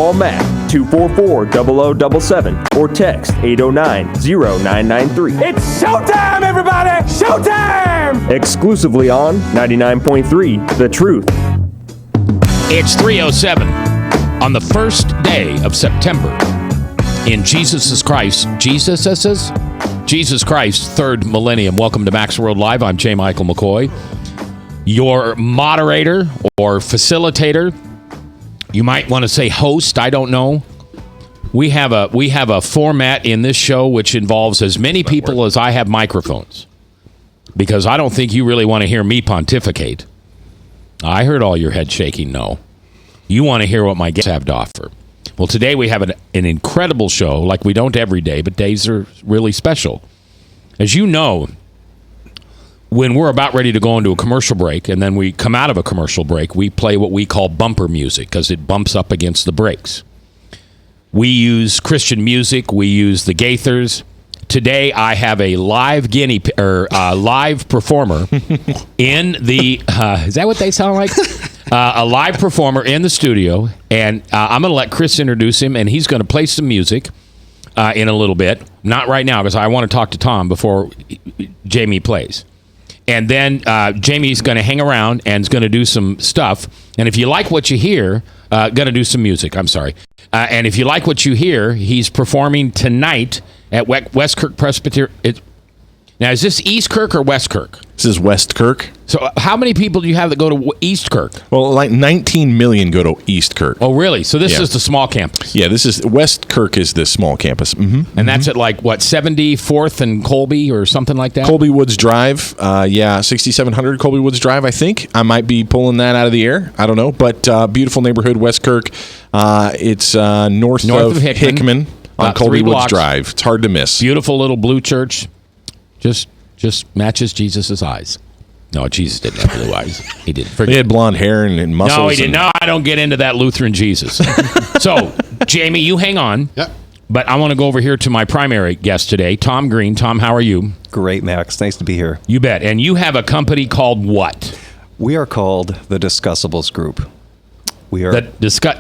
Call Matt 244-0077 or text 809-0993. It's showtime, everybody! Showtime! Exclusively on 99.3 The Truth. It's 3:07 on the first day of September in Jesus Christ's third millennium. Welcome to Max World Live. I'm J. Michael McCoy, your moderator or facilitator. You might want to say host. I don't know. We have a format in this show which involves as many people as I have microphones, because I don't think you really want to hear me pontificate. I heard all your head shaking no. You want to hear what my guests have to offer. Well, today we have an incredible show, like we don't every day, but days are really special. As you know, when we're about ready to go into a commercial break, and then we come out of a commercial break, we play what we call bumper music, because it bumps up against the brakes. We use Christian music. We use the Gaithers. Today, I have a live live performer in the. Is that what they sound like? A live performer in the studio, and I'm going to let Chris introduce him, and he's going to play some music in a little bit. Not right now, because I want to talk to Tom before Jamie plays. And then Jamie's going to hang around and is going to do some stuff. And if you like what you hear, going to do some music. I'm sorry. And if you like what you hear, he's performing tonight at Westkirk Presbyterian. Now, is this East Kirk or West Kirk? This is West Kirk. So how many people do you have that go to East Kirk? Well, like 19 million go to East Kirk. Oh, really? So this is the small campus? Yeah, this is West Kirk is the small campus. Mm-hmm. And that's at like, what, 74th and Colby or something like that? Colby Woods Drive. 6700 Colby Woods Drive, I think. I might be pulling that out of the air. I don't know. But beautiful neighborhood, West Kirk. It's north of Hickman on Colby Woods Drive. It's hard to miss. Beautiful little blue church. Just matches Jesus' eyes. No, Jesus didn't have blue eyes. He didn't. He had blonde hair and muscles. No, he didn't. No, I don't get into that Lutheran Jesus. So, Jamie, you hang on. Yep. But I want to go over here to my primary guest today, Tom Green. Tom, how are you? Great, Max. Nice to be here. You bet. And you have a company called what? We are called the Discussables Group. We are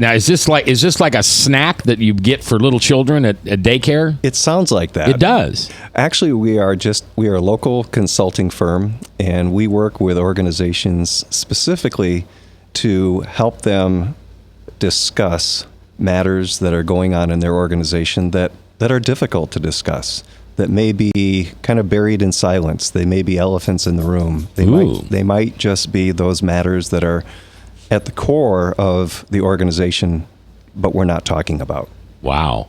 now. Is this like a snack that you get for little children at daycare? It sounds like that. It does. Actually, we are a local consulting firm, and we work with organizations specifically to help them discuss matters that are going on in their organization that are difficult to discuss, that may be kind of buried in silence. They may be elephants in the room. They might just be those matters that are at the core of the organization, but we're not talking about. Wow.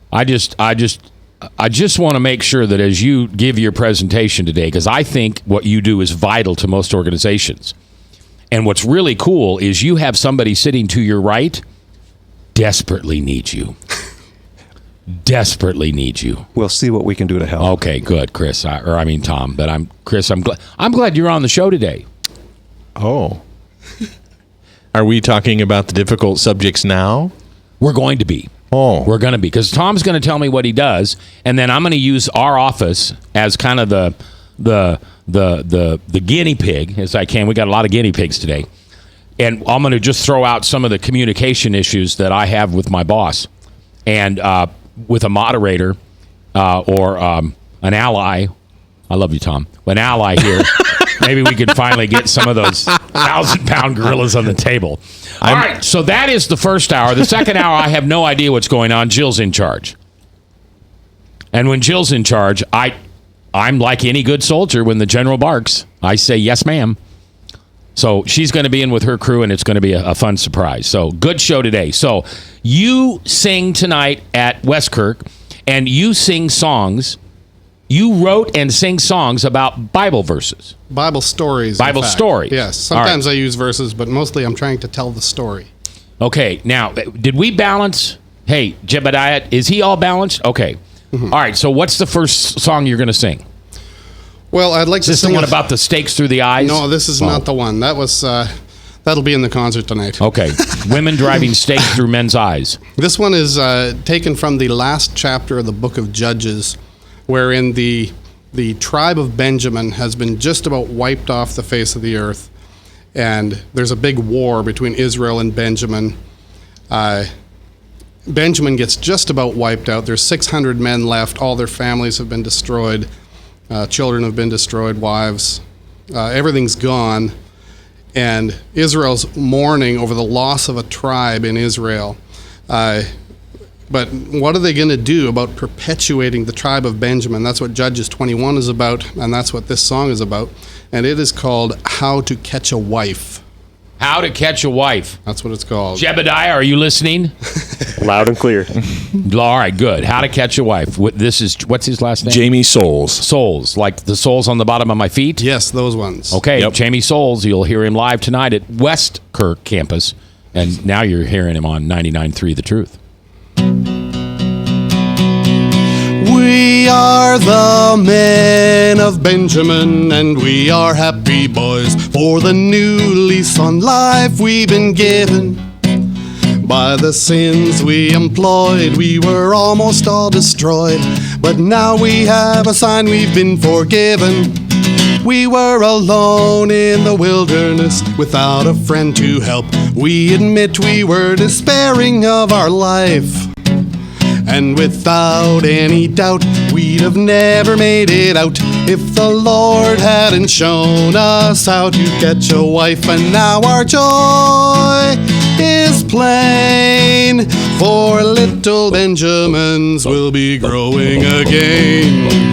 I just want to make sure that as you give your presentation today, because I think what you do is vital to most organizations. And what's really cool is you have somebody sitting to your right desperately needs you. Desperately needs you. We'll see what we can do to help. Okay, good, Chris. Tom. But I'm glad you're on the show today. Oh. Are we talking about the difficult subjects now? We're going to be. Oh. We're going to be. Because Tom's going to tell me what he does, and then I'm going to use our office as kind of the guinea pig as I can. We got a lot of guinea pigs today. And I'm going to just throw out some of the communication issues that I have with my boss. And with a moderator or an ally. I love you, Tom. An ally here. Maybe we could finally get some of those 1,000-pound gorillas on the table. All right, so that is the first hour. The second hour, I have no idea what's going on. Jill's in charge. And when Jill's in charge, I'm like any good soldier when the general barks. I say, yes, ma'am. So she's going to be in with her crew, and it's going to be a fun surprise. So good show today. So you sing tonight at Westkirk, and you sing songs. You wrote and sing songs about Bible verses. Bible stories. Bible stories. Yes. Sometimes I use verses, but mostly I'm trying to tell the story. Okay. Now, did we balance? Hey, Jebediah, is he all balanced? Okay. Mm-hmm. All right. So what's the first song you're going to sing? Well, I'd like to sing... Is this the one about the stakes through the eyes? No, this is not the one. That was... That'll be in the concert tonight. Okay. Women driving stakes through men's eyes. This one is taken from the last chapter of the book of Judges, wherein the tribe of Benjamin has been just about wiped off the face of the earth. And there's a big war between Israel and Benjamin. Benjamin gets just about wiped out. There's 600 men left. All their families have been destroyed. Children have been destroyed, wives. Everything's gone. And Israel's mourning over the loss of a tribe in Israel. But what are they going to do about perpetuating the tribe of Benjamin? That's what Judges 21 is about, and that's what this song is about. And it is called How to Catch a Wife. How to Catch a Wife. That's what it's called. Jebediah, are you listening? Loud and clear. All right, good. How to Catch a Wife. What's his last name? Jamie Soles. Soles, like the soles on the bottom of my feet? Yes, those ones. Okay, Yep. Jamie Soles. You'll hear him live tonight at West Kirk campus. And now you're hearing him on 99.3 The Truth. We are the men of Benjamin, and we are happy boys for the new lease on life we've been given. By the sins we employed, we were almost all destroyed, but now we have a sign we've been forgiven. We were alone in the wilderness without a friend to help. We admit we were despairing of our life. And without any doubt, we'd have never made it out if the Lord hadn't shown us how to catch a wife. And now our joy is plain, for little Benjamins will be growing again.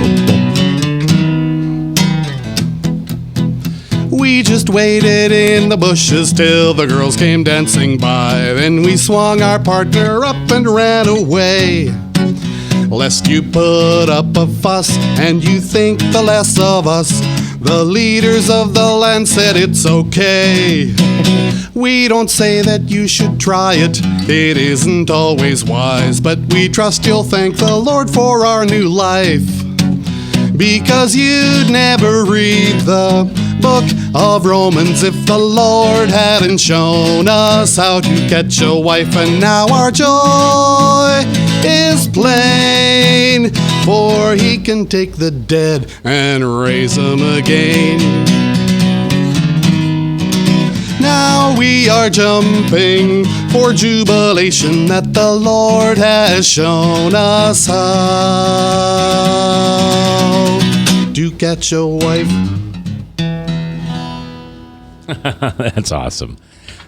We just waited in the bushes till the girls came dancing by. Then we swung our partner up and ran away. Lest you put up a fuss and you think the less of us, the leaders of the land said it's okay. We don't say that you should try it, it isn't always wise, but we trust you'll thank the Lord for our new life. Because you'd never read the book of Romans if the Lord hadn't shown us how to catch a wife. And now our joy is plain, for he can take the dead and raise them again. Now we are jumping for jubilation that the Lord has shown us how to catch a wife. That's awesome.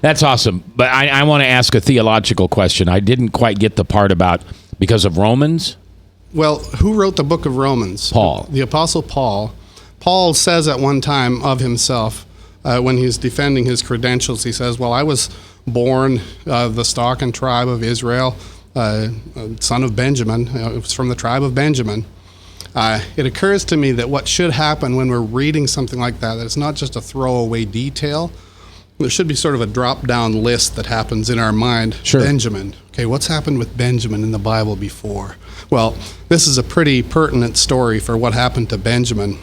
That's awesome. But I want to ask a theological question. I didn't quite get the part about because of Romans. Well, who wrote the book of Romans? Paul. The Apostle Paul. Paul says at one time of himself, when he's defending his credentials, he says, well, I was born the stock and tribe of Israel, son of Benjamin. It was from the tribe of Benjamin. It occurs to me that what should happen when we're reading something like that it's not just a throwaway detail. There should be sort of a drop-down list that happens in our mind. Sure. Benjamin. Okay, what's happened with Benjamin in the Bible before? Well, this is a pretty pertinent story for what happened to Benjamin.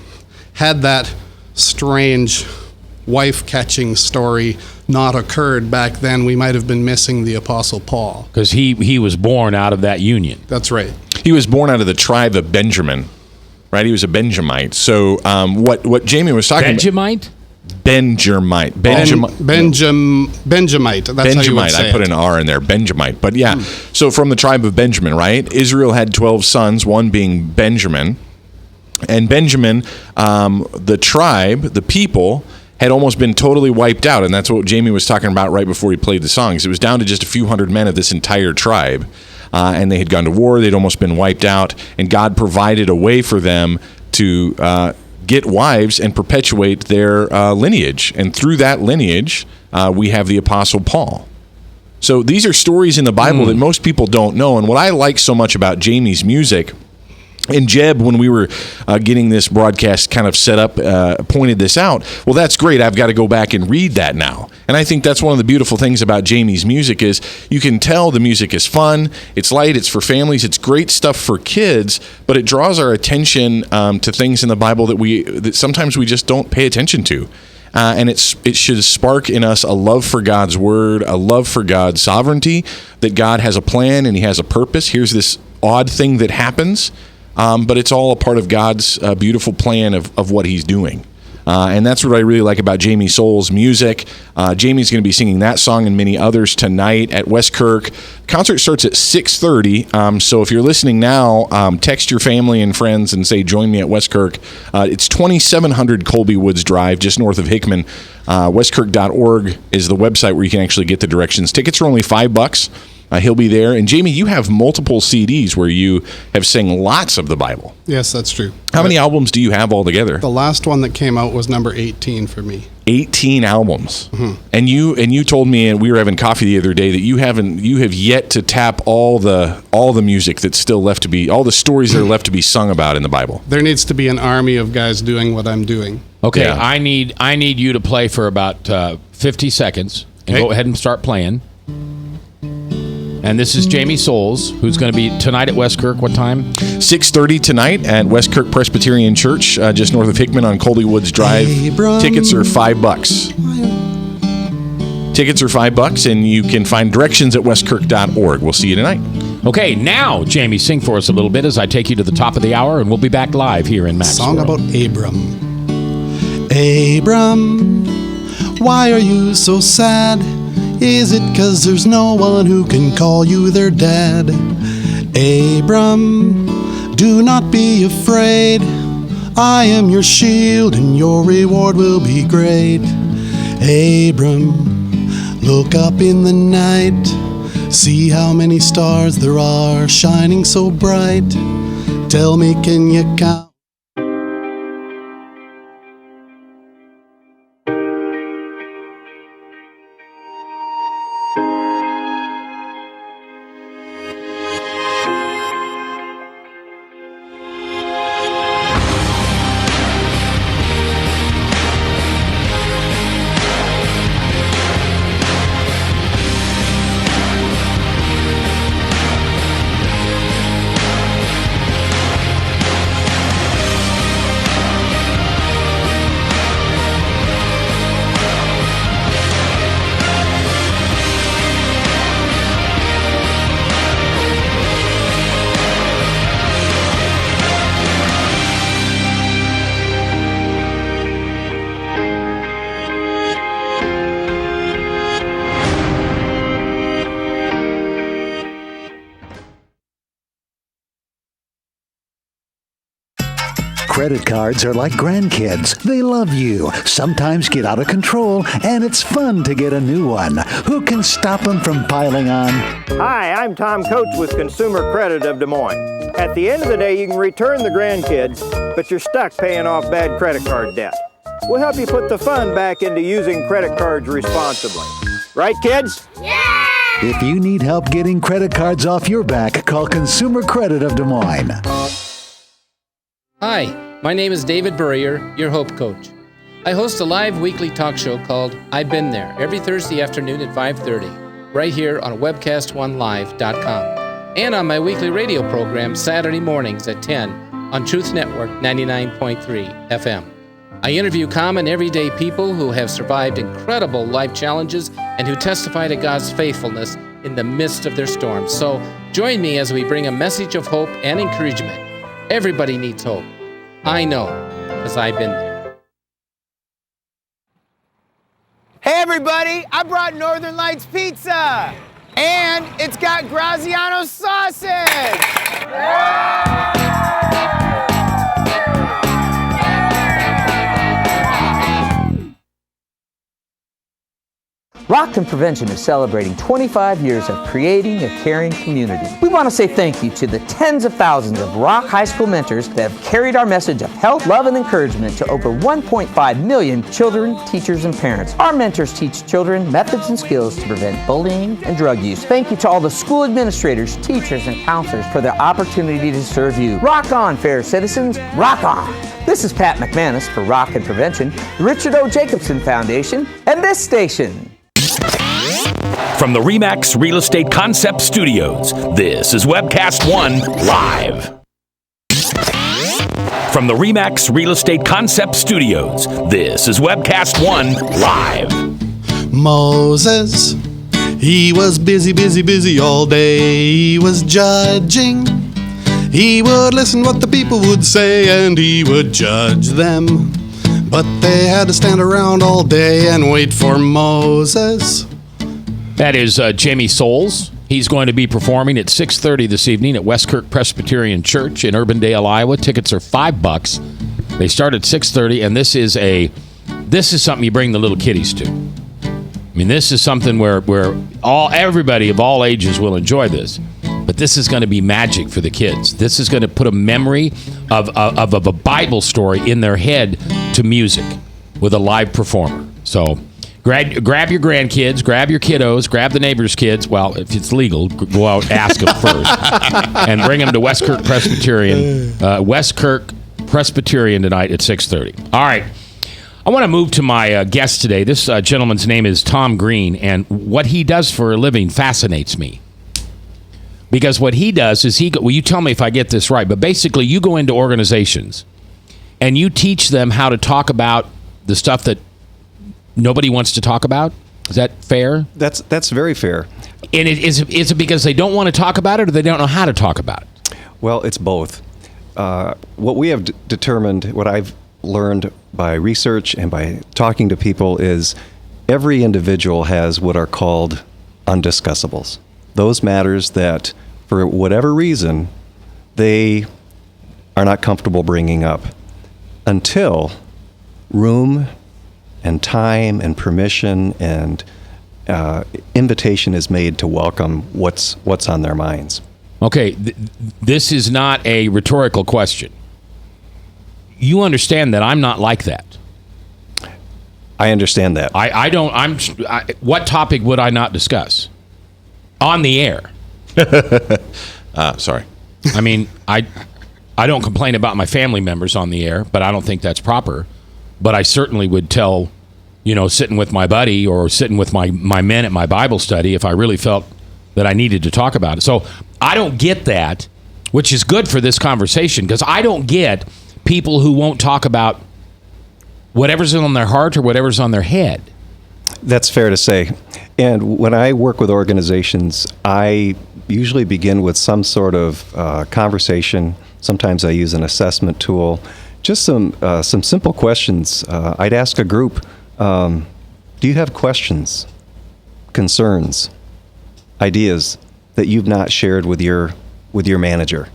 Had that strange wife-catching story not occurred back then, we might have been missing the Apostle Paul. Because he was born out of that union. That's right. He was born out of the tribe of Benjamin, right? He was a Benjamite. So what Jamie was talking Benjamite? about... Benjamite. Benjamite. That's how you would say I put it. an R in there. Benjamite. But yeah, so from the tribe of Benjamin, right? Israel had 12 sons, one being Benjamin. And Benjamin, the tribe, the people, had almost been totally wiped out. And that's what Jamie was talking about right before he played the songs. It was down to just a few hundred men of this entire tribe. And they had gone to war. They'd almost been wiped out. And God provided a way for them to get wives and perpetuate their lineage. And through that lineage, we have the Apostle Paul. So these are stories in the Bible that most people don't know. And what I like so much about Jamie's music, and Jeb, when we were getting this broadcast kind of set up, pointed this out. Well, that's great. I've got to go back and read that now. And I think that's one of the beautiful things about Jamie's music is you can tell the music is fun, it's light, it's for families, it's great stuff for kids, but it draws our attention to things in the Bible that sometimes we just don't pay attention to. And it should spark in us a love for God's word, a love for God's sovereignty, that God has a plan and he has a purpose. Here's this odd thing that happens. But it's all a part of God's beautiful plan of what he's doing. And that's what I really like about Jamie Soul's music. Jamie's going to be singing that song and many others tonight at Westkirk. Concert starts at 6:30. So if you're listening now, text your family and friends and say, join me at Westkirk. It's 2700 Colby Woods Drive, just north of Hickman. Westkirk.org is the website where you can actually get the directions. Tickets are only $5. He'll be there. And Jamie, you have multiple CDs where you have sang lots of the Bible. Yes, that's true. How many albums do you have altogether? The last one that came out was number 18 for me. 18 albums. Mm-hmm. And you told me, and we were having coffee the other day, that you have yet to tap all the music that's still left to be, all the stories that are left to be sung about in the Bible. There needs to be an army of guys doing what I'm doing. Okay, Yeah. I need you to play for about 50 seconds and go ahead and start playing. And this is Jamie Souls, who's going to be tonight at Westkirk. What time? 6:30 tonight at Westkirk Presbyterian Church, just north of Hickman on Colby Woods Drive. Tickets are $5. Tickets are $5, and you can find directions at westkirk.org. We'll see you tonight. Okay, now, Jamie, sing for us a little bit as I take you to the top of the hour, and we'll be back live here in Max Song World. about Abram. Abram, why are you so sad? Is it 'cause there's no one who can call you their dad? Abram, do not be afraid. I am your shield and your reward will be great. Abram, look up in the night. See how many stars there are shining so bright. Tell me, can you count? Credit cards are like grandkids. They love you, sometimes get out of control, and it's fun to get a new one. Who can stop them from piling on? Hi, I'm Tom Coates with Consumer Credit of Des Moines. At the end of the day, you can return the grandkids, but you're stuck paying off bad credit card debt. We'll help you put the fun back into using credit cards responsibly. Right, kids? Yeah! If you need help getting credit cards off your back, call Consumer Credit of Des Moines. Hi, my name is David Burrier, your Hope Coach. I host a live weekly talk show called I've Been There every Thursday afternoon at 5:30, right here on webcast1live.com, and on my weekly radio program Saturday mornings at 10 on Truth Network 99.3 FM. I interview common everyday people who have survived incredible life challenges and who testify to God's faithfulness in the midst of their storms. So join me as we bring a message of hope and encouragement. Everybody needs hope. I know, because I've been there. Hey everybody, I brought Northern Lights Pizza! And it's got Graziano sausage! Rockton Prevention is celebrating 25 years of creating a caring community. We want to say thank you to the tens of thousands of Rock High School mentors that have carried our message of health, love, and encouragement to over 1.5 million children, teachers, and parents. Our mentors teach children methods and skills to prevent bullying and drug use. Thank you to all the school administrators, teachers, and counselors for their opportunity to serve you. Rock on, fair citizens, rock on! This is Pat McManus for Rock and Prevention, the Richard O. Jacobson Foundation, and this station. From the RE/MAX Real Estate Concept Studios, this is Webcast One Live. From the RE/MAX Real Estate Concept Studios, this is Webcast One Live. Moses, he was busy all day. He was judging. He would listen what the people would say and he would judge them. but they had to stand around all day and wait for Moses. That is Jamie Souls. He's going to be performing at 6:30 this evening at Westkirk Presbyterian Church in Urbandale, Iowa. Tickets are $5. They start at 6:30, and this is something you bring the little kiddies to. I mean, this is something where everybody of all ages will enjoy this. But this is going to be magic for the kids. This is going to put a memory of a Bible story in their head to music with a live performer. So grab your grandkids, grab your kiddos, grab the neighbor's kids. Well, if it's legal, go out and ask them first. And bring them to Westkirk Presbyterian tonight at 6:30. All right. I want to move to my guest today. This gentleman's name is Tom Green, and what he does for a living fascinates me. Because what he does is you tell me if I get this right, but basically you go into organizations and you teach them how to talk about the stuff that nobody wants to talk about. Is that fair? That's very fair. And is it because they don't want to talk about it or they don't know how to talk about it? Well, it's both. What we have determined, what I've learned by research and by talking to people is every individual has what are called undiscussables. Those matters that, for whatever reason, they are not comfortable bringing up until room and time and permission and invitation is made to welcome what's on their minds. Okay, this is not a rhetorical question. You understand that I'm not like that. I understand that. What topic would I not discuss? On the air. Sorry. I mean, I don't complain about my family members on the air, but I don't think that's proper. But I certainly would tell, sitting with my buddy or sitting with my men at my Bible study if I really felt that I needed to talk about it. So I don't get that, which is good for this conversation, because I don't get people who won't talk about whatever's on their heart or whatever's on their head. That's fair to say. And when I work with organizations, I usually begin with some sort of conversation. Sometimes I use an assessment tool. Just some simple questions. I'd ask a group, do you have questions, concerns, ideas that you've not shared with your manager?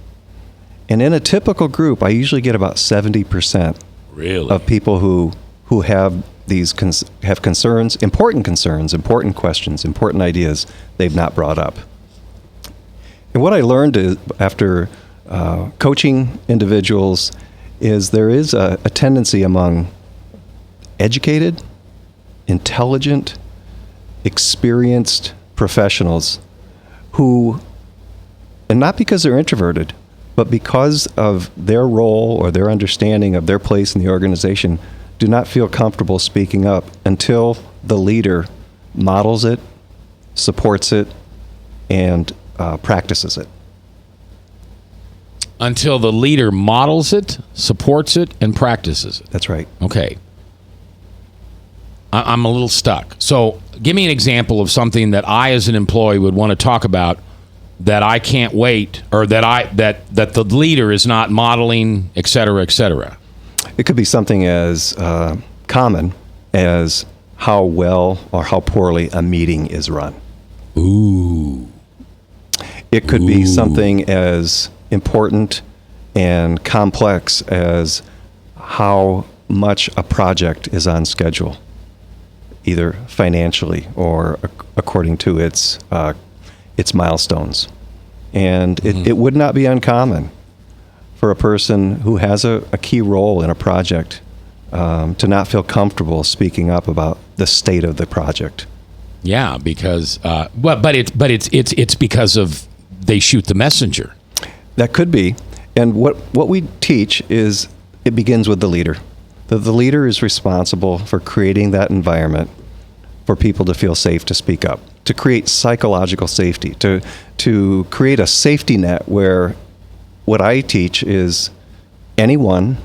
And in a typical group, I usually get about 70% of people who have have concerns, important questions, important ideas they've not brought up. And what I learned after coaching individuals is there is a tendency among educated, intelligent, experienced professionals who, and not because they're introverted, but because of their role or their understanding of their place in the organization, do not feel comfortable speaking up until the leader models it, supports it, and practices it. Until the leader models it, supports it, and practices it. That's right. Okay. I'm a little stuck. So give me an example of something that I as an employee would want to talk about that I can't wait, or that the leader is not modeling, et cetera, et cetera. It could be something as common as how well or how poorly a meeting is run. Ooh. It could be something as important and complex as how much a project is on schedule, either financially or according to its milestones. And it would not be uncommon for a person who has a key role in a project to not feel comfortable speaking up about the state of the project. Yeah, because but it's because of they shoot the messenger. That could be. And what we teach is it begins with the leader. The leader is responsible for creating that environment for people to feel safe to speak up, to create psychological safety, to create a safety net where what I teach is anyone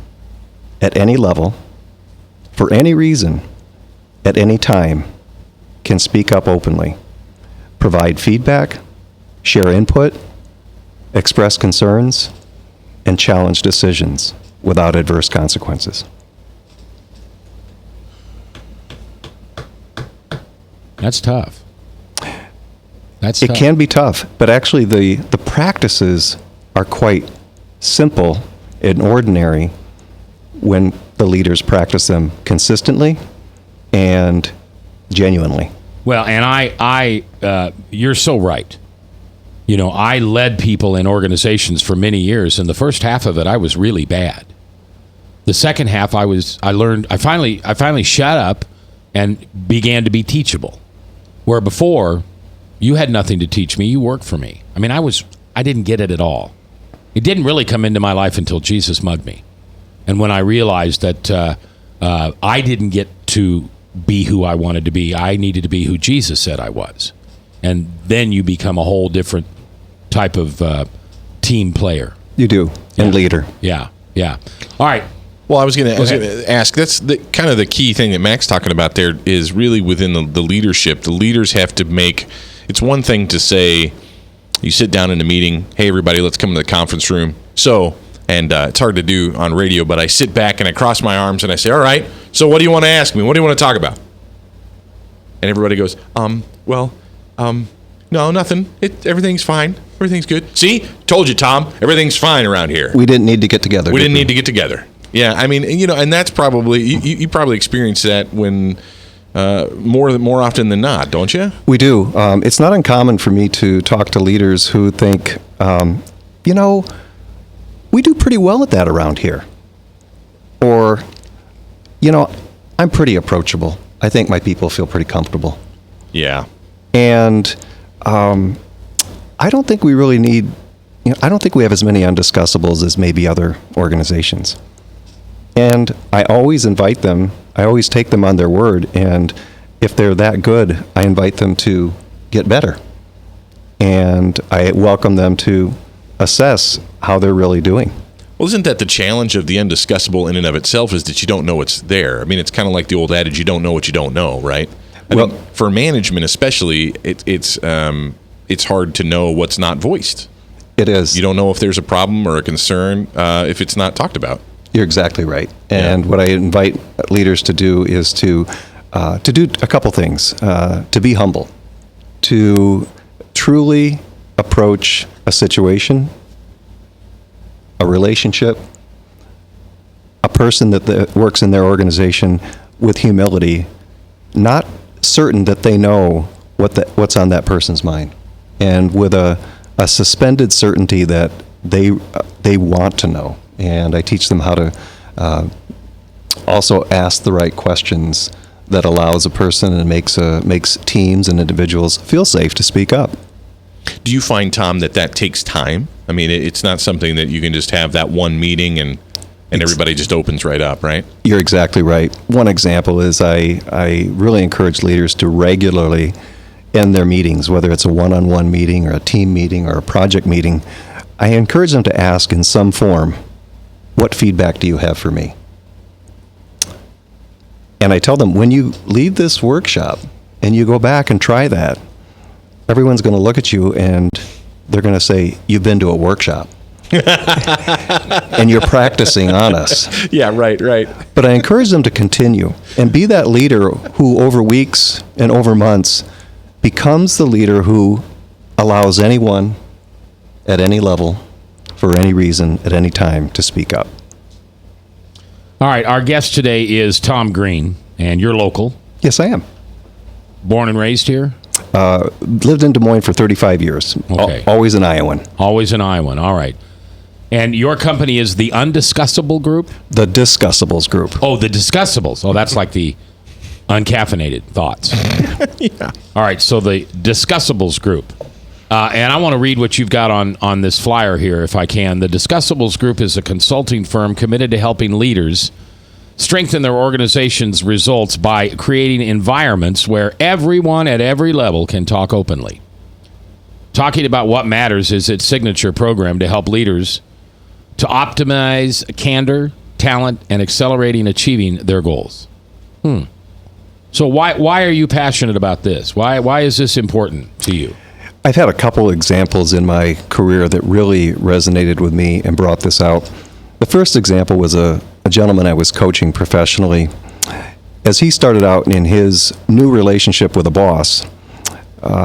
at any level, for any reason, at any time, can speak up openly, provide feedback, share input, express concerns, and challenge decisions without adverse consequences. That's tough. It can be tough, but actually the practices are quite simple and ordinary when the leaders practice them consistently and genuinely. Well, and I you're so right. You know, I led people in organizations for many years, and the first half of it, I was really bad. The second half, I finally shut up and began to be teachable. Where before, you had nothing to teach me, you worked for me. I mean, I didn't get it at all. It didn't really come into my life until Jesus mugged me. And when I realized that I didn't get to be who I wanted to be, I needed to be who Jesus said I was. And then you become a whole different type of team player. You do, and leader. Yeah. All right. Well, I was going to ask, that's kind of the key thing that Mac's talking about there is really within the leadership. The leaders have to make, it's one thing to say, you sit down in a meeting, hey, everybody, let's come to the conference room. And it's hard to do on radio, but I sit back and I cross my arms and I say, all right, so what do you want to ask me? What do you want to talk about? And everybody goes, no, nothing. Everything's fine. Everything's good. See? Told you, Tom. Everything's fine around here. We didn't need to get together. We didn't need to get together. Yeah, I mean, and that's probably, you probably experience that when more often than not, don't you? We do. It's not uncommon for me to talk to leaders who think, we do pretty well at that around here. Or, I'm pretty approachable. I think my people feel pretty comfortable. Yeah. And I don't think we really need, I don't think we have as many undiscussables as maybe other organizations. And I always invite them, I always take them on their word, and if they're that good, I invite them to get better. And I welcome them to assess how they're really doing. Well, isn't that the challenge of the undiscussable in and of itself, is that you don't know what's there? I mean, it's kind of like the old adage, you don't know what you don't know, right? I mean, for management especially, it's hard to know what's not voiced. It is. You don't know if there's a problem or a concern if it's not talked about. You're exactly right. And what I invite leaders to do is to do a couple things. To be humble, to truly approach a situation, a relationship, a person that works in their organization with humility, not certain that they know what's on that person's mind, and with a suspended certainty that they want to know. And I teach them how to also ask the right questions that allows a person and makes teams and individuals feel safe to speak up. Do you find, Tom, that takes time? I mean, it's not something that you can just have that one meeting and everybody just opens right up, right? You're exactly right. One example is I really encourage leaders to regularly end their meetings, whether it's a one-on-one meeting or a team meeting or a project meeting. I encourage them to ask in some form, what feedback do you have for me? And I tell them, when you leave this workshop and you go back and try that, everyone's going to look at you and they're going to say, you've been to a workshop. And you're practicing on us. Yeah, right. But I encourage them to continue and be that leader who over weeks and over months becomes the leader who allows anyone at any level, for any reason, at any time, to speak up. All right, our guest today is Tom Green, and you're local. Yes, I am. Born and raised here? Lived in Des Moines for 35 years. Okay. Always an Iowan. Always an Iowan, all right. And your company is the Undiscussable Group? The Discussables Group. Oh, the Discussables. Oh, that's like the uncaffeinated thoughts. Yeah. All right, so the Discussables Group. And I want to read what you've got on this flyer here, if I can. The Discussables Group is a consulting firm committed to helping leaders strengthen their organization's results by creating environments where everyone at every level can talk openly. Talking About What Matters is its signature program to help leaders to optimize candor, talent, and accelerating achieving their goals. So why are you passionate about this? Why is this important to you? I've had a couple examples in my career that really resonated with me and brought this out. The first example was a gentleman I was coaching professionally, as he started out in his new relationship with a boss,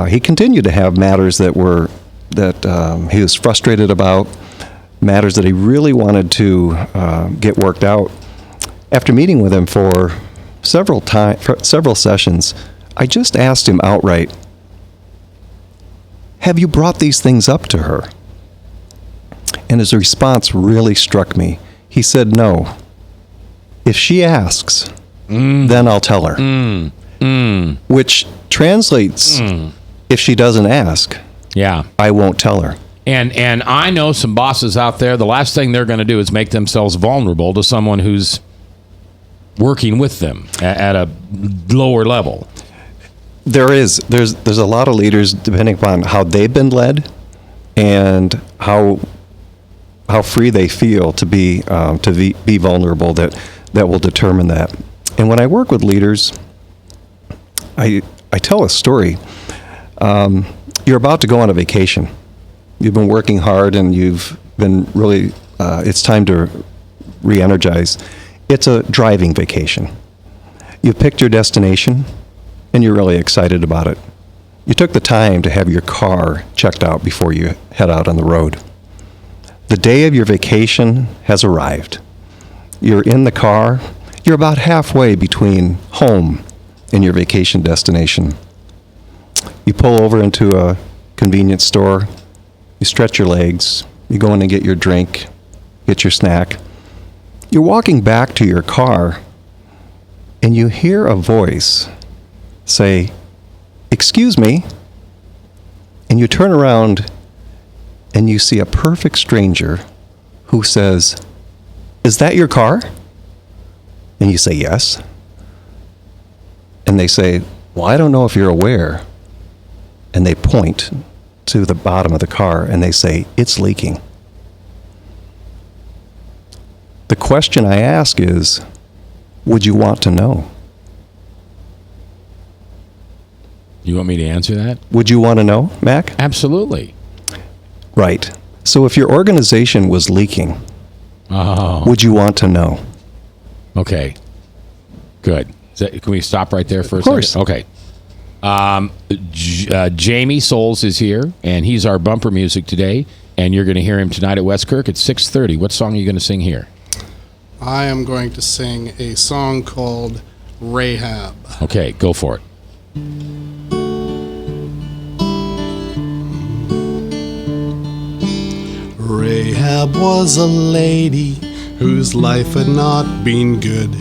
he continued to have matters that he was frustrated about, matters that he really wanted to get worked out. After meeting with him for several sessions, I just asked him outright, "Have you brought these things up to her?" And his response really struck me. He said, "No. If she asks, then I'll tell her." Which translates, if she doesn't ask, I won't tell her. And I know some bosses out there, the last thing they're going to do is make themselves vulnerable to someone who's working with them at a lower level. There's a lot of leaders, depending upon how they've been led and how free they feel to be vulnerable, that will determine that. And when I work with leaders, I tell a story. You're about to go on a vacation. You've been working hard and you've been really, it's time to re-energize. It's a driving vacation. You've picked your destination and you're really excited about it. You took the time to have your car checked out before you head out on the road. The day of your vacation has arrived. You're in the car. You're about halfway between home and your vacation destination. You pull over into a convenience store. You stretch your legs. You go in and get your drink, get your snack. You're walking back to your car, and you hear a voice say, "Excuse me." And you turn around, and you see a perfect stranger who says, "Is that your car?" And you say, "Yes." And they say, "Well, I don't know if you're aware." And they point to the bottom of the car and they say, "It's leaking." The question I ask is, would you want to know? You want me to answer that? Would you want to know, Mac? Absolutely. Right. So if your organization was leaking, would you want to know? Okay. Good. Can we stop right there for a second? Of course. Okay. Jamie Souls is here, and he's our bumper music today, and you're going to hear him tonight at Westkirk at 6:30. What song are you going to sing here? I am going to sing a song called Rahab. Okay, go for it. Rahab was a lady whose life had not been good.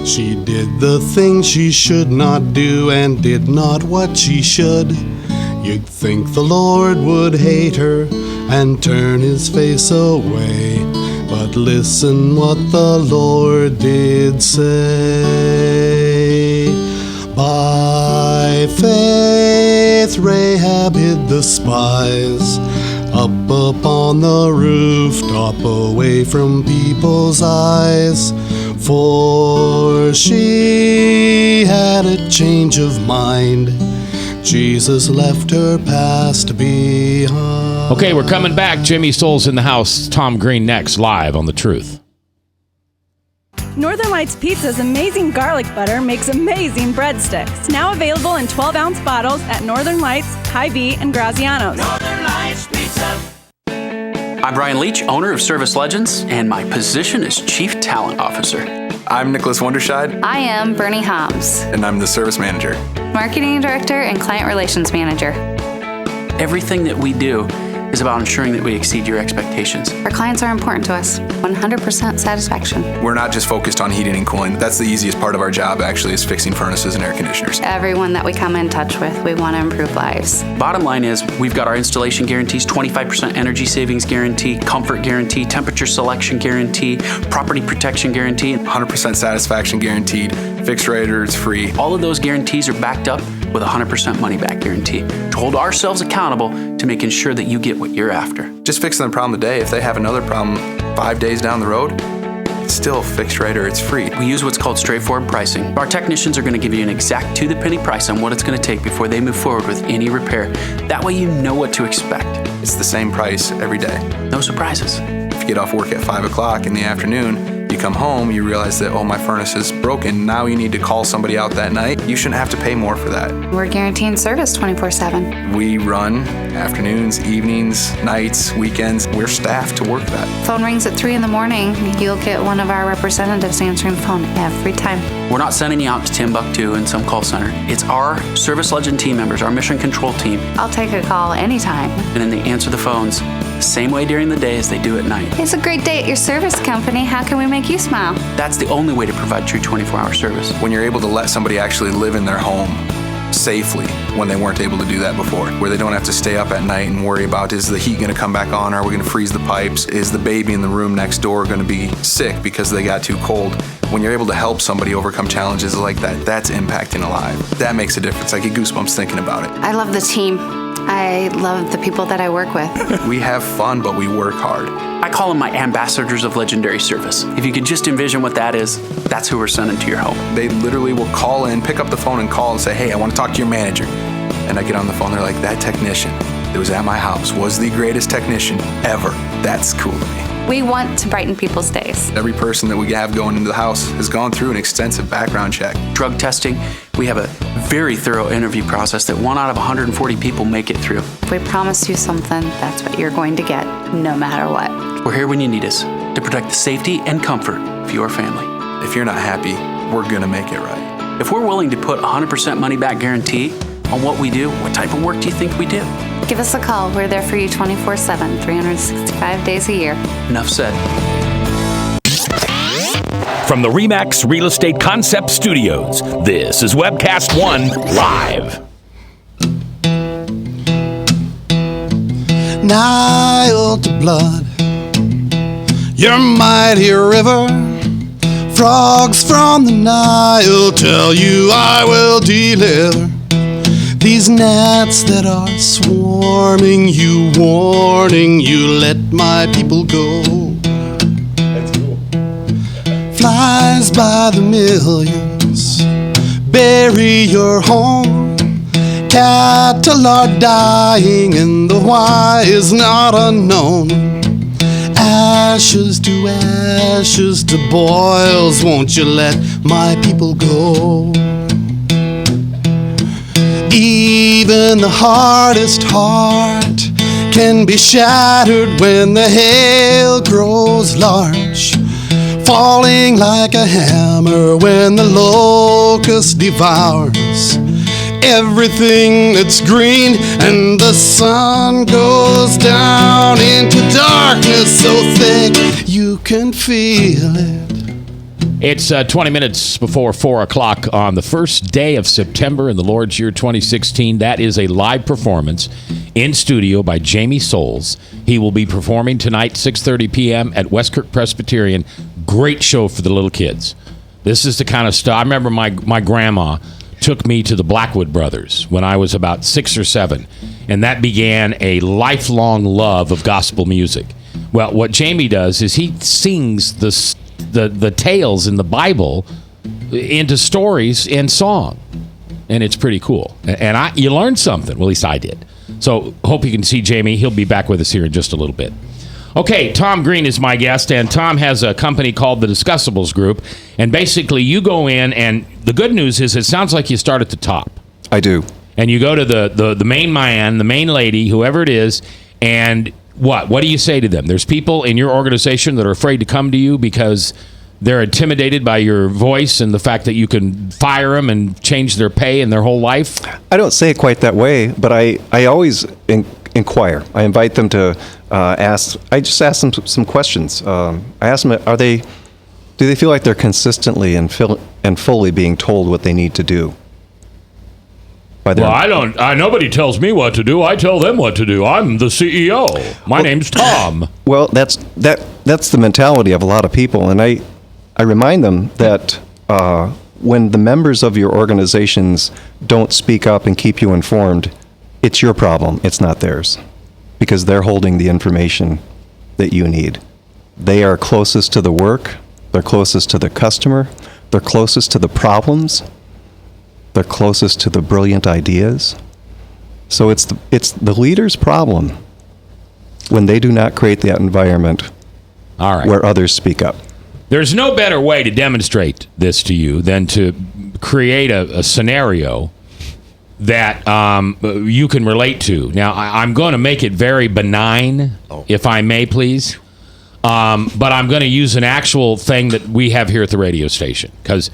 She did the things she should not do and did not what she should. You'd think the Lord would hate her and turn his face away. But listen what the Lord did say. By faith Rahab hid the spies up upon the rooftop away from people's eyes. For she had a change of mind. Jesus left her past behind. Okay, we're coming back. Jimmy Souls in the house. Tom Green next, live on The Truth. Northern Lights Pizza's amazing garlic butter makes amazing breadsticks. Now available in 12-ounce bottles at Northern Lights, Hy-Vee, and Graziano's. Northern Lights Pizza. I'm Brian Leach, owner of Service Legends, and my position is Chief Talent Officer. I'm Nicholas Wonderscheid. I am Bernie Hobbs. And I'm the Service Manager. Marketing Director and Client Relations Manager. Everything that we do is about ensuring that we exceed your expectations. Our clients are important to us. 100% satisfaction. We're not just focused on heating and cooling. That's the easiest part of our job, actually, is fixing furnaces and air conditioners. Everyone that we come in touch with, we want to improve lives. Bottom line is, we've got our installation guarantees, 25% energy savings guarantee, comfort guarantee, temperature selection guarantee, property protection guarantee. 100% satisfaction guaranteed. Fixed rate or it's free. All of those guarantees are backed up with a 100% money back guarantee to hold ourselves accountable to making sure that you get what you're after. Just fixing the problem today. If they have another problem 5 days down the road, it's still fixed rate or it's free. We use what's called straightforward pricing. Our technicians are going to give you an exact to-the-penny price on what it's going to take before they move forward with any repair. That way you know what to expect. It's the same price every day. No surprises. If you get off work at 5 o'clock in the afternoon, you come home, you realize that, oh, my furnace is broken. Now you need to call somebody out that night. You shouldn't have to pay more for that. We're guaranteeing service 24/7. We run afternoons, evenings, nights, weekends. We're staffed to work that. Phone rings at 3 in the morning. You'll get one of our representatives answering the phone every time. We're not sending you out to Timbuktu in some call center. It's our Service Legend team members, our mission control team. I'll take a call anytime. And then they answer the phones the same way during the day as they do at night. It's a great day at your service company. How can we make you smile? That's the only way to provide true 24-hour service. When you're able to let somebody actually live in their home safely when they weren't able to do that before, where they don't have to stay up at night and worry about, is the heat going to come back on? Are we going to freeze the pipes? Is the baby in the room next door going to be sick because they got too cold? When you're able to help somebody overcome challenges like that, that's impacting a life. That makes a difference. I get goosebumps thinking about it. I love the team. I love the people that I work with. We have fun, but we work hard. I call them my ambassadors of legendary service. If you could just envision what that is, that's who we're sending to your home. They literally will call in, pick up the phone and call and say, hey, I want to talk to your manager. And I get on the phone, they're like, that technician that was at my house was the greatest technician ever. That's cool to me. We want to brighten people's days. Every person that we have going into the house has gone through an extensive background check. Drug testing, we have a very thorough interview process that 1 out of 140 people make it through. If we promise you something, that's what you're going to get, no matter what. We're here when you need us to protect the safety and comfort of your family. If you're not happy, we're going to make it right. If we're willing to put 100% money back guarantee on what we do, what type of work do you think we do? Give us a call. We're there for you 24/7, 365 days a year. Enough said. From the RE/MAX Real Estate Concept Studios, this is Webcast One Live. Nile to blood, your mighty river. Frogs from the Nile tell you I will deliver. These gnats that are swarming you, warning you, let my people go. That's cool. Flies by the millions, bury your home. Cattle are dying and the why is not unknown. Ashes to boils, won't you let my people go? Even the hardest heart can be shattered when the hail grows large, falling like a hammer when the locust devours everything that's green, and the sun goes down into darkness so thick you can feel it. It's 20 minutes before 4 o'clock on the first day of September in the Lord's year 2016. That is a live performance in studio by Jamie Souls. He will be performing tonight, 6:30 p.m. at Westkirk Presbyterian. Great show for the little kids. This is the kind of stuff. I remember my grandma took me to the Blackwood Brothers when I was about 6 or 7, and that began a lifelong love of gospel music. Well, what Jamie does is he sings the tales in the Bible into stories and song, and it's pretty cool. And you learned something. Well, at least I did. So hope you can see Jamie. He'll be back with us here in just a little bit. Okay, Tom Green is my guest, and Tom has a company called the Discussables Group. And basically, you go in, and the good news is it sounds like you start at the top. I do. And you go to the main man, the main lady, whoever it is, and what do you say to them? There's people in your organization that are afraid to come to you because they're intimidated by your voice and the fact that you can fire them and change their pay and their whole life? I don't say it quite that way, but I always inquire. I invite them to ask. I just ask them some questions. I ask them, do they feel like they're consistently and fully being told what they need to do? Well, nobody tells me what to do. I tell them what to do. I'm the CEO. My name's Tom. Well, that's the mentality of a lot of people, and I remind them that when the members of your organizations don't speak up and keep you informed, it's your problem. It's not theirs, because they're holding the information that you need. They are closest to the work. They're closest to the customer. They're closest to the problems. They're closest to the brilliant ideas. So it's the leader's problem when they do not create that environment where others speak up. There's no better way to demonstrate this to you than to create a scenario that you can relate to. Now, I'm going to make it very benign, if I may, please. But I'm going to use an actual thing that we have here at the radio station, because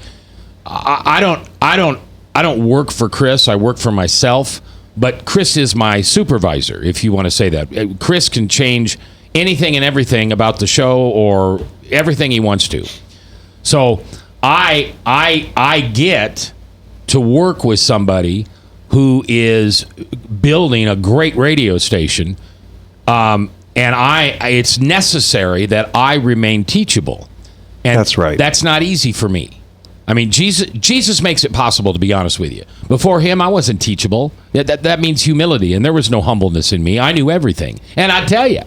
I don't work for Chris. I work for myself. But Chris is my supervisor, if you want to say that. Chris can change anything and everything about the show or everything he wants to. So I get to work with somebody who is building a great radio station, and it's necessary that I remain teachable. And that's right. That's not easy for me. I mean, Jesus makes it possible, to be honest with you. Before him, I wasn't teachable. That means humility, and there was no humbleness in me. I knew everything. And I tell you.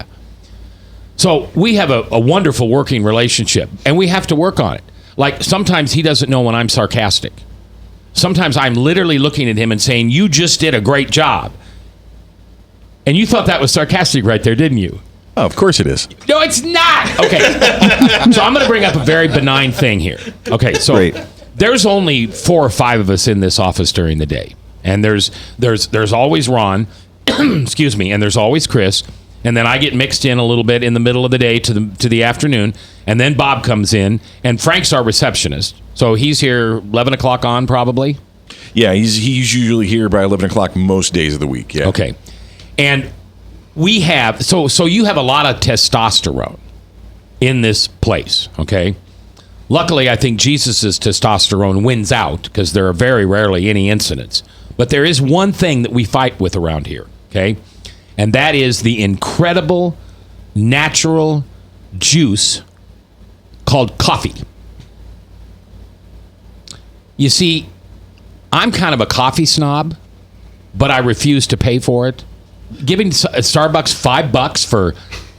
So we have a wonderful working relationship, and we have to work on it. Like, sometimes he doesn't know when I'm sarcastic. Sometimes I'm literally looking at him and saying, you just did a great job. And you thought that was sarcastic right there, didn't you? Oh, of course it is. No, it's not. Okay. So I'm going to bring up a very benign thing here. Okay, so there's only 4 or 5 of us in this office during the day. And there's always Ron, excuse me, and there's always Chris. And then I get mixed in a little bit in the middle of the day to the afternoon. And then Bob comes in, and Frank's our receptionist. So he's here 11 o'clock on probably? Yeah, he's usually here by 11 o'clock most days of the week, yeah. Okay. And we have, so you have a lot of testosterone in this place, okay? Luckily, I think Jesus' testosterone wins out because there are very rarely any incidents. But there is one thing that we fight with around here, okay? And that is the incredible natural juice called coffee. You see, I'm kind of a coffee snob, but I refuse to pay for it. Giving Starbucks $5 for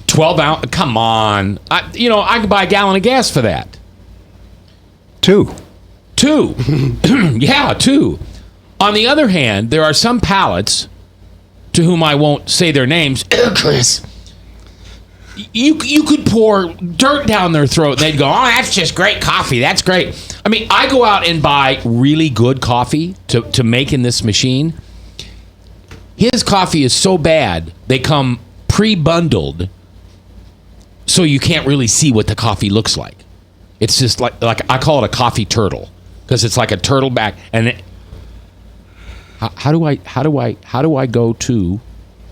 12 ounce, come on. I could buy a gallon of gas for that. 2. Yeah, 2. On the other hand, there are some palates, to whom I won't say their names, Chris, you could pour dirt down their throat and they'd go, oh, that's just great coffee. That's great. I mean, I go out and buy really good coffee to make in this machine. His coffee is so bad, they come pre-bundled, so you can't really see what the coffee looks like. It's just like I call it a coffee turtle, because it's like a turtle back. And how do I go to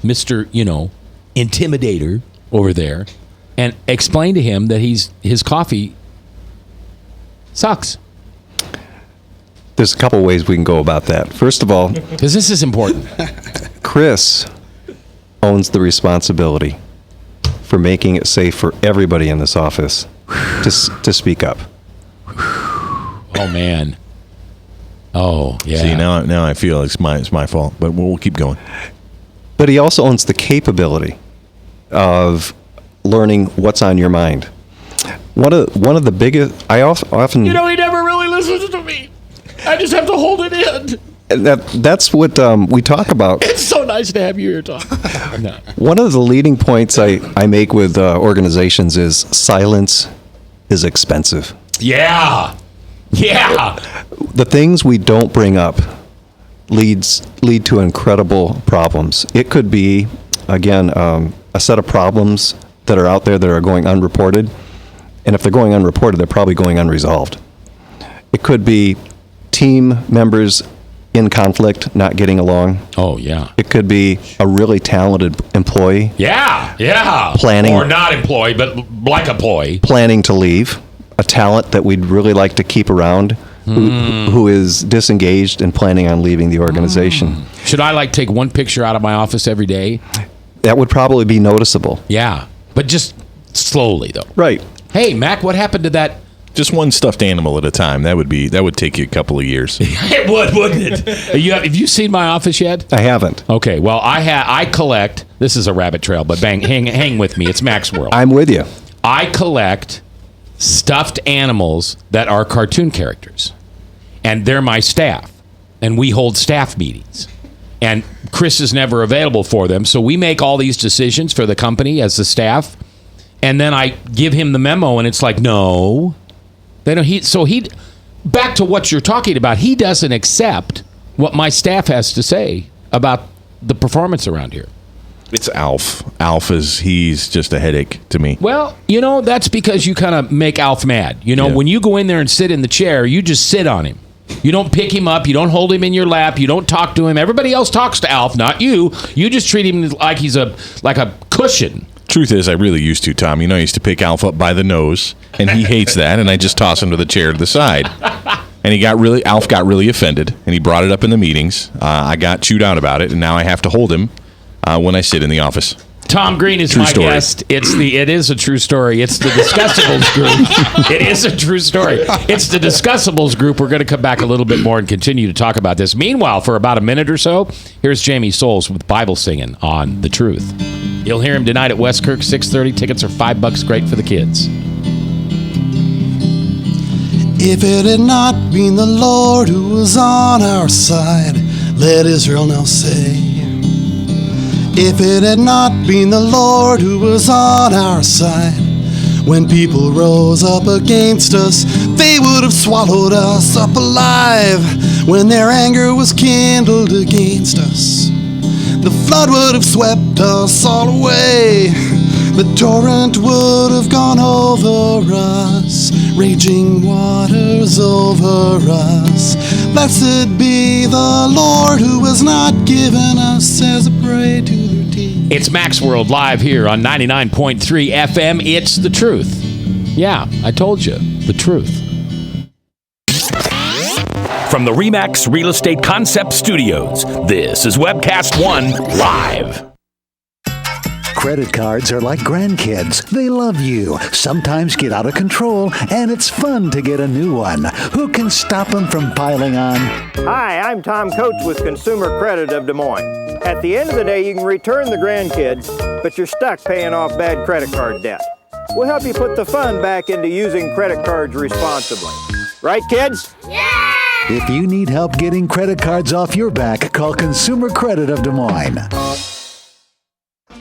Mr. Intimidator over there and explain to him that his coffee sucks? There's a couple ways we can go about that. First of all, because this is important, Chris owns the responsibility for making it safe for everybody in this office to speak up. Oh man. Oh yeah. See, now I feel it's my fault, but we'll keep going. But he also owns the capability of learning what's on your mind. One of the biggest, I often he never really listens to me. I just have to hold it in. That's what we talk about. It's so nice to have you here talking. No. One of the leading points I make with organizations is silence is expensive. Yeah. The things we don't bring up lead to incredible problems. It could be, again, a set of problems that are out there that are going unreported. And if they're going unreported, they're probably going unresolved. It could be team members in conflict, not getting along. Oh, yeah. It could be a really talented employee. Yeah. Planning. Or not employee, but like employee. Planning to leave. A talent that we'd really like to keep around who is disengaged and planning on leaving the organization. Should I take one picture out of my office every day? That would probably be noticeable. Yeah. But just slowly, though. Right. Hey, Mac, what happened to that? Just one stuffed animal at a time. That would take you a couple of years. It would, wouldn't it? Have you seen my office yet? I haven't. Okay, well, I collect. This is a rabbit trail, but hang with me. It's Mac's World. I'm with you. I collect stuffed animals that are cartoon characters, and they're my staff, and we hold staff meetings. And Chris is never available for them, so we make all these decisions for the company as the staff, and then I give him the memo, and it's like, no, They don't. Back to what you're talking about. He doesn't accept what my staff has to say about the performance around here. It's Alf. He's just a headache to me. Well, that's because you kind of make Alf mad. When you go in there and sit in the chair, you just sit on him. You don't pick him up. You don't hold him in your lap. You don't talk to him. Everybody else talks to Alf, not you. You just treat him like he's a cushion. Truth is, I really used to, Tom. I used to pick Alf up by the nose, and he hates that, and I just toss him to the chair to the side. And Alf got really offended, and he brought it up in the meetings. I got chewed out about it, and now I have to hold him when I sit in the office. Tom Green is my guest. It is a true story. It's the Discussables group. It is a true story. It's the Discussables group. We're going to come back a little bit more and continue to talk about this. Meanwhile, for about a minute or so, here's Jamie Souls with Bible singing on The Truth. You'll hear him tonight at Westkirk, 6:30. Tickets are $5. Great for the kids. If it had not been the Lord who was on our side, let Israel now say. If it had not been the Lord who was on our side, when people rose up against us, they would have swallowed us up alive. When their anger was kindled against us, the flood would have swept us all away. The torrent would have gone over us, raging waters over us. Blessed be the Lord who has not given us as a prey to their teeth. It's Max World Live here on 99.3 FM. It's The Truth. Yeah, I told you, the truth. From the RE/MAX Real Estate Concept Studios, this is Webcast One Live. Credit cards are like grandkids. They love you, sometimes get out of control, and it's fun to get a new one. Who can stop them from piling on? Hi, I'm Tom Coates with Consumer Credit of Des Moines. At the end of the day, you can return the grandkids, but you're stuck paying off bad credit card debt. We'll help you put the fun back into using credit cards responsibly. Right, kids? Yeah! If you need help getting credit cards off your back, call Consumer Credit of Des Moines.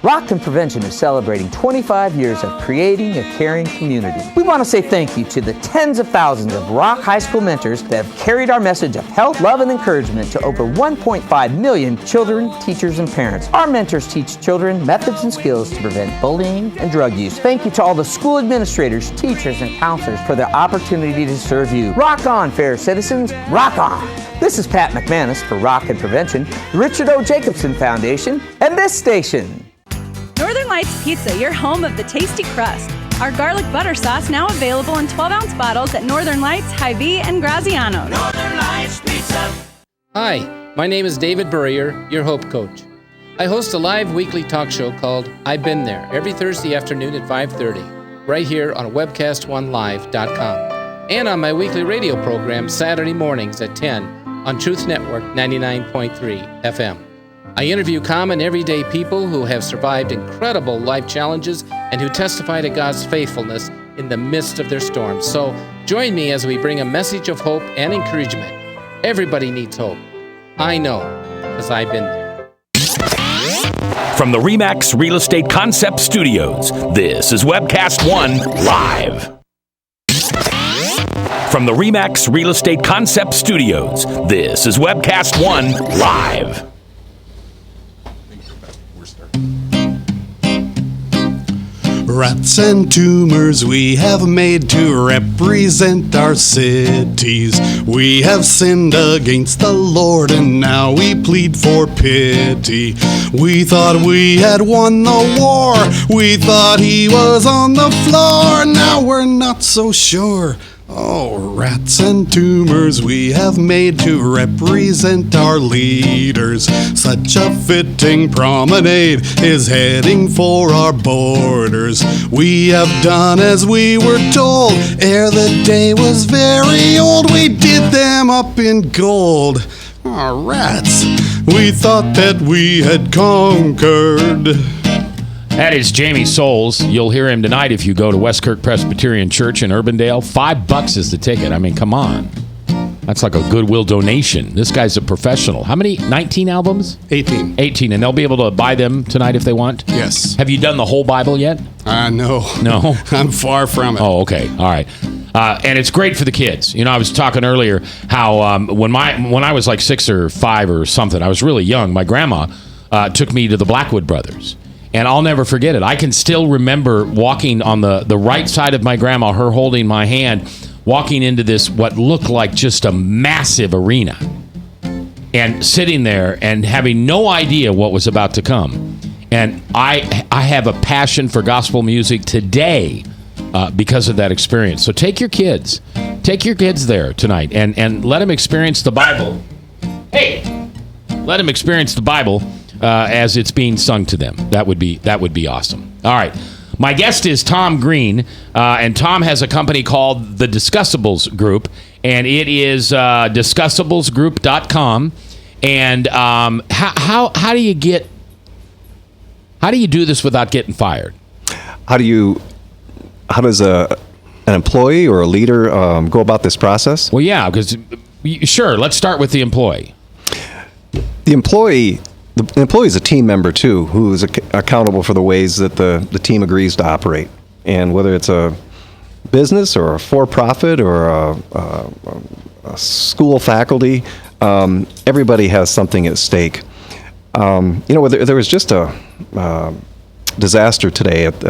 Rockton Prevention is celebrating 25 years of creating a caring community. We want to say thank you to the tens of thousands of Rock High School mentors that have carried our message of health, love, and encouragement to over 1.5 million children, teachers, and parents. Our mentors teach children methods and skills to prevent bullying and drug use. Thank you to all the school administrators, teachers, and counselors for their opportunity to serve you. Rock on, fair citizens, rock on! This is Pat McManus for Rockton Prevention, the Richard O. Jacobson Foundation, and this station. Northern Lights Pizza, your home of the tasty crust. Our garlic butter sauce now available in 12-ounce bottles at Northern Lights, Hy-Vee, and Graziano's. Northern Lights Pizza. Hi, my name is David Burrier, your Hope Coach. I host a live weekly talk show called I've Been There every Thursday afternoon at 5:30, right here on webcast1live.com, and on my weekly radio program Saturday mornings at 10 on Truth Network 99.3 FM. I interview common everyday people who have survived incredible life challenges and who testify to God's faithfulness in the midst of their storms. So join me as we bring a message of hope and encouragement. Everybody needs hope. I know, because I've been there. From the RE/MAX Real Estate Concept Studios, this is Webcast One Live. From the RE/MAX Real Estate Concept Studios, this is Webcast One Live. Rats and tumors we have made to represent our cities. We have sinned against the Lord and now we plead for pity. We thought we had won the war. We thought he was on the floor. Now we're not so sure. Oh, rats and tumors we have made to represent our leaders. Such a fitting promenade is heading for our borders. We have done as we were told, ere the day was very old. We did them up in gold. Oh, rats, we thought that we had conquered. That is Jamie Souls. You'll hear him tonight if you go to Westkirk Presbyterian Church in Urbandale. $5 is the ticket. I mean, come on. That's like a Goodwill donation. This guy's a professional. How many? 19 albums? 18. 18. And they'll be able to buy them tonight if they want? Yes. Have you done the whole Bible yet? No. No? I'm far from it. Oh, okay. All right. And it's great for the kids. You know, I was talking earlier how when I was like 6 or 5 or something, I was really young. My grandma took me to the Blackwood Brothers. And I'll never forget it. I can still remember walking on the right side of my grandma, her holding my hand, walking into this, what looked like just a massive arena. And sitting there and having no idea what was about to come. And I have a passion for gospel music today because of that experience. So take your kids there tonight and let them experience the Bible. Hey, let them experience the Bible as it's being sung to them. That would be awesome. All right. My guest is Tom Green, and Tom has a company called the Discussables Group, and it is discussablesgroup.com. And how do you do this without getting fired? How does an employee or a leader go about this process? Well, yeah, because sure. Let's start with the employee. The employee is a team member too, who is accountable for the ways that the team agrees to operate, and whether it's a business or a for-profit or a school faculty, everybody has something at stake. There was just a disaster today at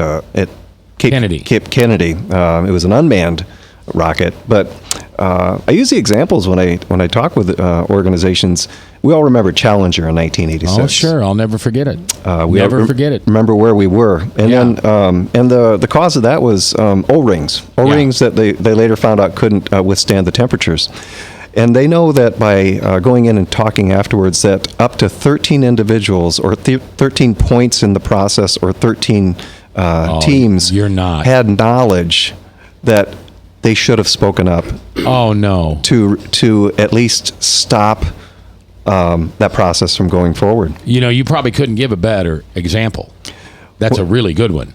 Cape Kennedy. It was an unmanned rocket, but I use the examples when I talk with organizations. We all remember Challenger in 1986. Oh, sure. I'll never forget it. Forget it. Remember where we were. And then the cause of that was O-rings. O-rings that they later found out couldn't withstand the temperatures. And they know that by going in and talking afterwards that up to 13 individuals or 13 points in the process or 13 teams had knowledge that they should have spoken up. Oh, no. To at least stop that process from going forward. You know, you probably couldn't give a better example. That's a really good one.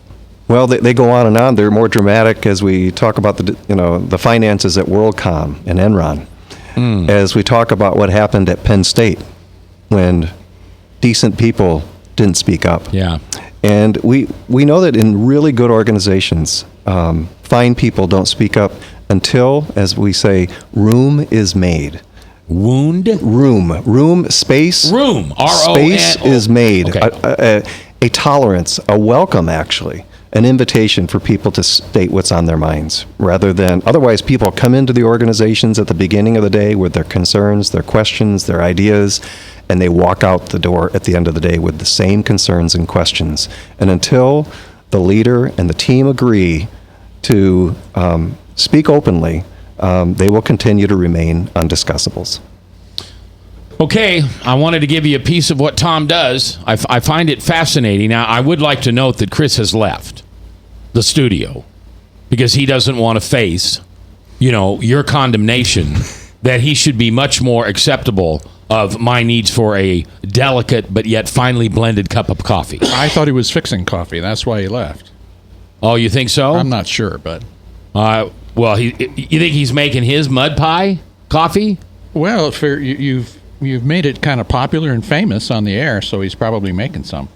Well, they go on and on. They're more dramatic as we talk about the finances at WorldCom and Enron. As we talk about what happened at Penn State when decent people didn't speak up. Yeah. And we know that in really good organizations, fine people don't speak up until, as we say, room is made. Space. R-O-N-O. Space is made. Okay. A tolerance, a welcome, actually. An invitation for people to state what's on their minds, rather than otherwise people come into the organizations at the beginning of the day with their concerns, their questions, their ideas, and they walk out the door at the end of the day with the same concerns and questions. And until the leader and the team agree to speak openly, they will continue to remain undiscussables. Okay, I wanted to give you a piece of what Tom does. I find it fascinating. Now, I would like to note that Chris has left the studio because he doesn't want to face, your condemnation that he should be much more acceptable of my needs for a delicate but yet finely blended cup of coffee. I thought he was fixing coffee. That's why he left. Oh, you think so? I'm not sure, but... Well, you think he's making his mud pie coffee? Well, you've made it kind of popular and famous on the air, so he's probably making some.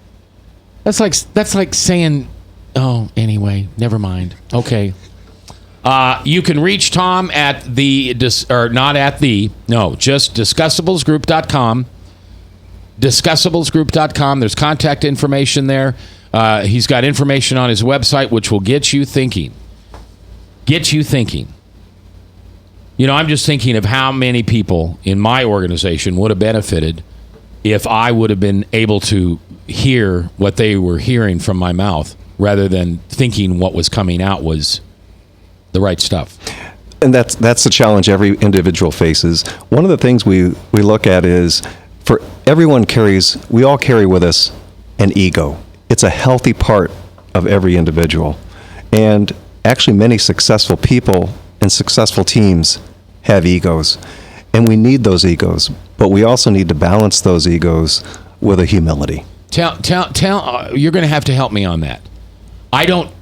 That's like saying, oh, anyway, never mind. Okay. You can reach Tom at just discussablesgroup.com. Discussablesgroup.com. There's contact information there. He's got information on his website, which will get you thinking. I'm just thinking of how many people in my organization would have benefited if I would have been able to hear what they were hearing from my mouth rather than thinking what was coming out was the right stuff. And that's the challenge every individual faces. One of the things we look at is for everyone we all carry with us an ego. It's a healthy part of every individual. And actually many successful people and successful teams have egos, and we need those egos, but we also need to balance those egos with a humility. You're going to have to help me on that. I don't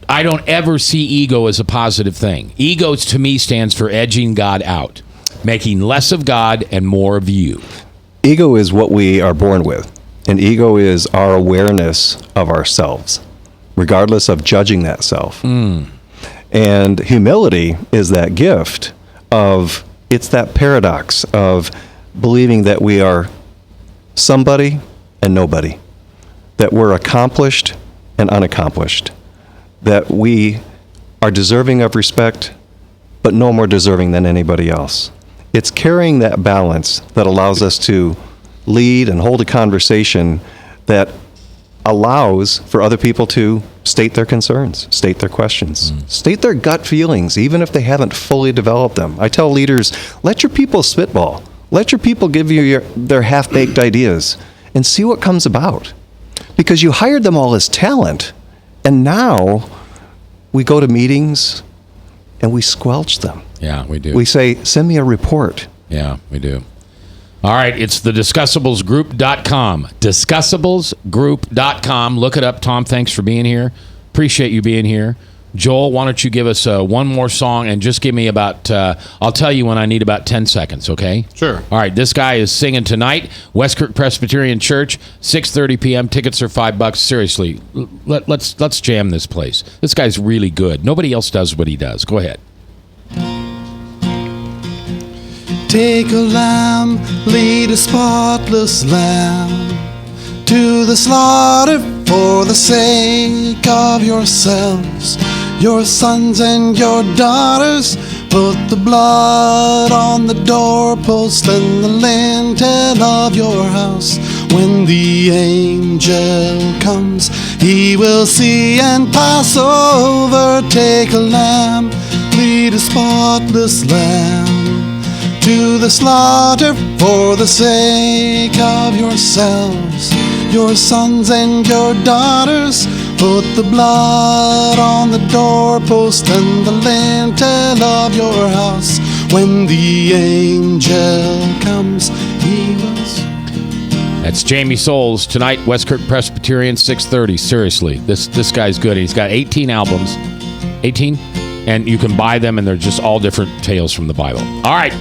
ever see ego as a positive thing. Ego to me stands for edging God out, making less of God and more of you. Ego is what we are born with, and ego is our awareness of ourselves, regardless of judging that self. And humility is that gift of, it's that paradox of believing that we are somebody and nobody, that we're accomplished and unaccomplished, that we are deserving of respect, but no more deserving than anybody else. It's carrying that balance that allows us to lead and hold a conversation that allows for other people to state their concerns, state their questions, state their gut feelings, even if they haven't fully developed them. I tell leaders, let your people spitball. Let your people give you their half-baked ideas and see what comes about. Because you hired them all as talent, and now we go to meetings and we squelch them. Yeah, we do. We say, send me a report. Yeah, we do. All right, it's the discussablesgroup.com. Discussablesgroup.com. Look it up. Tom, thanks for being here. Appreciate you being here. Joel, why don't you give us one more song and just give me about, I'll tell you when I need about 10 seconds, okay? Sure. All right, this guy is singing tonight. Westkirk Presbyterian Church, 6:30 p.m. Tickets are $5. Seriously, let's jam this place. This guy's really good. Nobody else does what he does. Go ahead. Take a lamb, lead a spotless lamb to the slaughter for the sake of yourselves, your sons and your daughters. Put the blood on the doorpost and the lintel of your house. When the angel comes, he will see and pass over. Take a lamb, lead a spotless lamb to the slaughter for the sake of yourselves, your sons and your daughters. Put the blood on the doorpost and the lintel of your house. When the angel comes, he will. That's Jamie Souls tonight, Westkirk Presbyterian, 6:30. Seriously, this guy's good. He's got 18 albums. 18? And you can buy them, and they're just all different tales from the Bible. All right.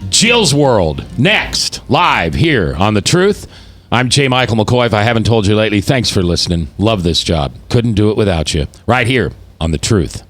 Jill's World, next, live here on The Truth. I'm J. Michael McCoy. If I haven't told you lately, thanks for listening. Love this job. Couldn't do it without you. Right here on The Truth.